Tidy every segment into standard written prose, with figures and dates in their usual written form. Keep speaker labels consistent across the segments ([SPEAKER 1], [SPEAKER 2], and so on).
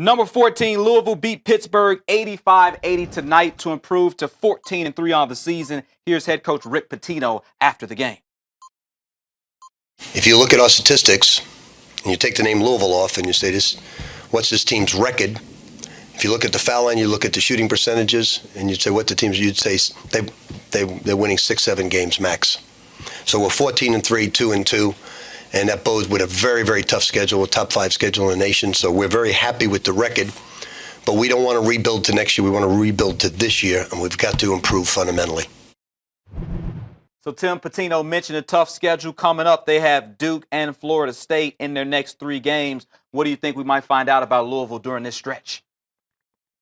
[SPEAKER 1] Number 14, Louisville beat Pittsburgh 85-80 tonight to improve to 14-3 on the season. Here's head coach Rick Pitino after the game.
[SPEAKER 2] If you look at our statistics, and you take the name Louisville off and you say, what's this team's record? If you look at the foul line, you look at the shooting percentages, and you'd say what the teams, you'd say they're winning 6-7 games max. So we're 14-3, 2-2, and that bodes with a very, very tough schedule, a top 5 schedule in the nation. So we're very happy with the record, but we don't want to rebuild to next year. We want to rebuild to this year, and we've got to improve fundamentally.
[SPEAKER 1] So Tim Pitino mentioned a tough schedule coming up. They have Duke and Florida State in their next 3 games. What do you think we might find out about Louisville during this stretch?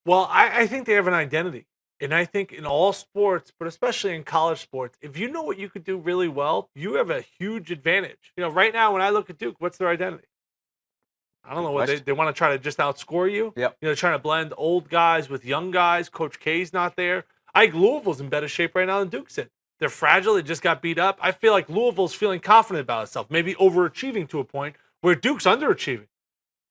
[SPEAKER 3] Well, I think they have an identity. And I think in all sports, but especially in college sports, if you know what you could do really well, you have a huge advantage. You know, right now when I look at Duke, what's their identity? I don't know what they want to try to just outscore you.
[SPEAKER 1] Yep.
[SPEAKER 3] You know, trying to blend old guys with young guys. Coach K's not there. I think Louisville's in better shape right now than Duke's in. They're fragile. They just got beat up. I feel like Louisville's feeling confident about itself, maybe overachieving to a point where Duke's underachieving.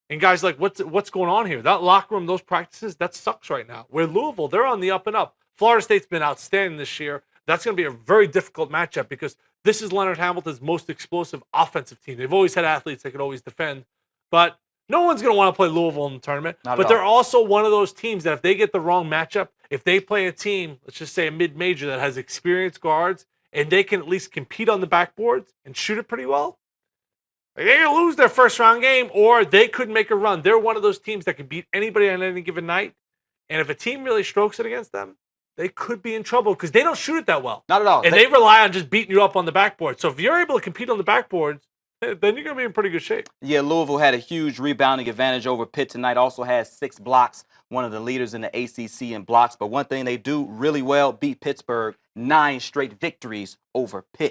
[SPEAKER 3] And guys like, what's going on here? That locker room, those practices, that sucks right now. Where Louisville, they're on the up and up. Florida State's been outstanding this year. That's going to be a very difficult matchup because this is Leonard Hamilton's most explosive offensive team. They've always had athletes that can always defend. But no one's going to want to play Louisville in the tournament. But they're also one of those teams that if they get the wrong matchup, if they play a team, let's just say a mid-major that has experienced guards, and they can at least compete on the backboards and shoot it pretty well, they're going to lose their first-round game, or they could make a run. They're one of those teams that can beat anybody on any given night. And if a team really strokes it against them, they could be in trouble because they don't shoot it that well.
[SPEAKER 1] Not at all.
[SPEAKER 3] And they rely on just beating you up on the backboard. So if you're able to compete on the backboards, then you're going to be in pretty good shape.
[SPEAKER 1] Yeah, Louisville had a huge rebounding advantage over Pitt tonight. Also has 6 blocks, one of the leaders in the ACC in blocks. But one thing they do really well, beat Pittsburgh, 9 straight victories over Pitt.